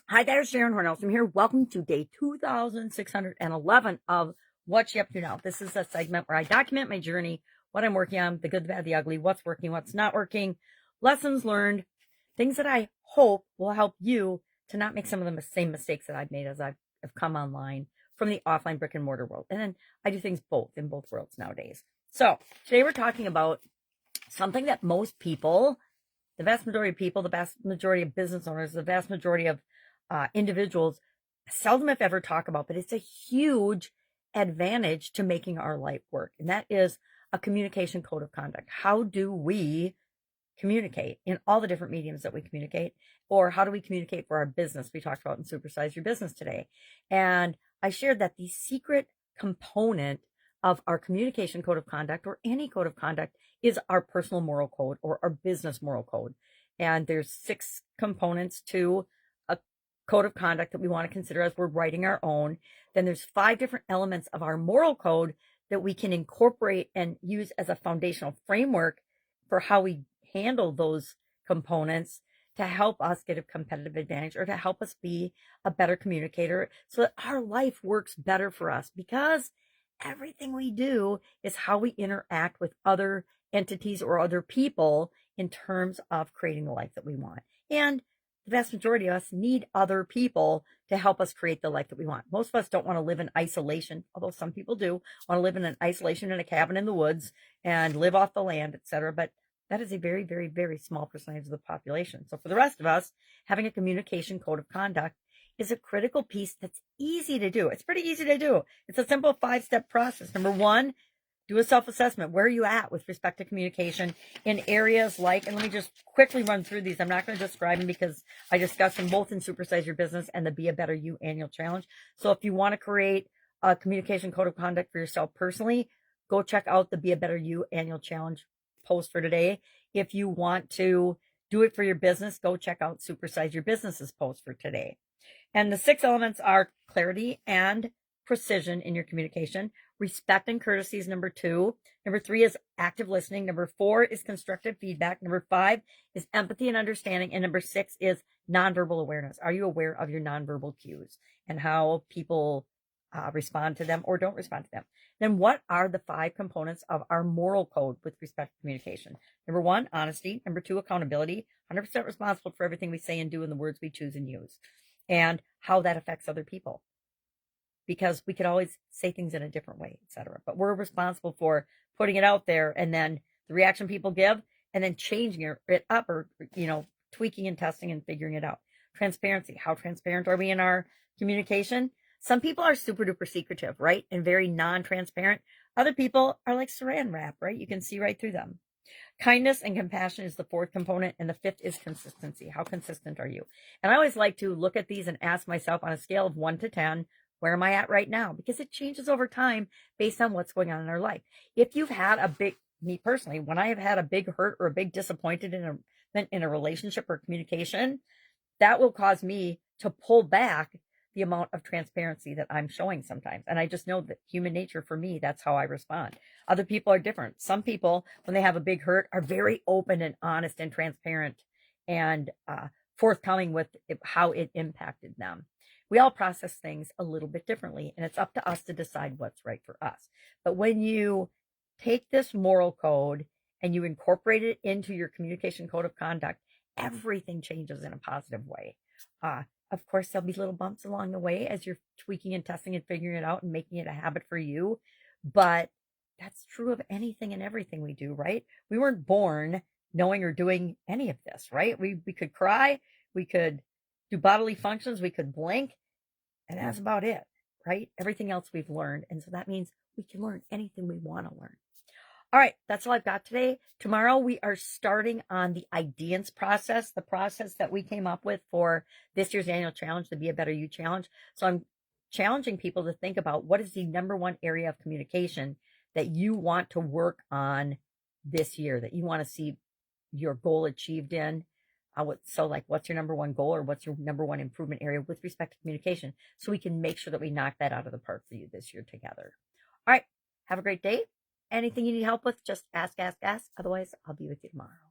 Hi there, Sharon Horne-Ellstrom here. Welcome to day 2611 of What You Up To Now. This is a segment where I document my journey, what I'm working on, the good, the bad, the ugly, what's working, what's not working, lessons learned, things that I hope will help you to not make some of the same mistakes that I've made as I've come online from the offline brick and mortar world. And then I do things in both worlds nowadays. So today we're talking about something that most people, the vast majority of people, the vast majority of business owners, the vast majority of individuals seldom if ever talk about, but it's a huge advantage to making our life work. And that is a communication code of conduct. How do we communicate in all the different mediums that we communicate? Or how do we communicate for our business? We talked about in Supersize Your Business today. And I shared that the secret component of our communication code of conduct, or any code of conduct, is our personal moral code or our business moral code. And there's 6 components to a code of conduct that we want to consider as we're writing our own. Then there's 5 different elements of our moral code that we can incorporate and use as a foundational framework for how we handle those components to help us get a competitive advantage or to help us be a better communicator so that our life works better for us, because everything we do is how we interact with other entities or other people in terms of creating the life that we want. And the vast majority of us need other people to help us create the life that we want. Most of us don't want to live in isolation, although some people do want to live in an isolation in a cabin in the woods and live off the land, etc. But that is a very, very, very small percentage of the population. So for the rest of us, having a communication code of conduct is a critical piece that's easy to do. It's pretty easy to do. It's a simple 5-step process. Number 1, do a self-assessment. Where are you at with respect to communication in areas like, and let me just quickly run through these. I'm not going to describe them because I discussed them both in Supersize Your Business and the Be a Better You annual challenge. So if you want to create a communication code of conduct for yourself personally, go check out the Be a Better You annual challenge post for today. If you want to do it for your business, go check out Supersize Your Business's post for today. And the 6 elements are clarity and precision in your communication. Respect and courtesy is number 2. Number 3 is active listening. Number 4 is constructive feedback. Number 5 is empathy and understanding. And number 6 is nonverbal awareness. Are you aware of your nonverbal cues and how people respond to them or don't respond to them? Then what are the 5 components of our moral code with respect to communication? Number 1, honesty. Number 2, accountability. 100% responsible for everything we say and do and the words we choose and use, and how that affects other people. Because we could always say things in a different way, etc. But we're responsible for putting it out there, and then the reaction people give, and then changing it up, or tweaking and testing and figuring it out. Transparency. How transparent are we in our communication? Some people are super duper secretive, right? And very non-transparent. Other people are like saran wrap, right? You can see right through them. Kindness and compassion is the 4th component, and the 5th is consistency. How consistent are you? And I always like to look at these and ask myself, on a scale of 1 to 10, where am I at right now? Because it changes over time based on what's going on in our life. If you've had me personally, when I have had a big hurt or a big disappointed in a relationship or communication, that will cause me to pull back the amount of transparency that I'm showing sometimes. And I just know that human nature, for me, that's how I respond. Other people are different. Some people, when they have a big hurt, are very open and honest and transparent and forthcoming with how it impacted them. We all process things a little bit differently, and it's up to us to decide what's right for us. But when you take this moral code and you incorporate it into your communication code of conduct, everything changes in a positive way. Of course, there'll be little bumps along the way as you're tweaking and testing and figuring it out and making it a habit for you. But that's true of anything and everything we do, right? We weren't born knowing or doing any of this, right? We could cry, we could do bodily functions, we could blink, and that's about it, right? Everything else we've learned. And so that means we can learn anything we want to learn. All right, that's all I've got today. Tomorrow we are starting on the ideance process, the process that we came up with for this year's annual challenge, the Be a Better You challenge. So I'm challenging people to think about, what is the number 1 area of communication that you want to work on this year, that you want to see your goal achieved in. So like, what's your number 1 goal, or what's your number 1 improvement area with respect to communication, so we can make sure that we knock that out of the park for you this year together. All right, have a great day. Anything you need help with, just ask. Otherwise, I'll be with you tomorrow.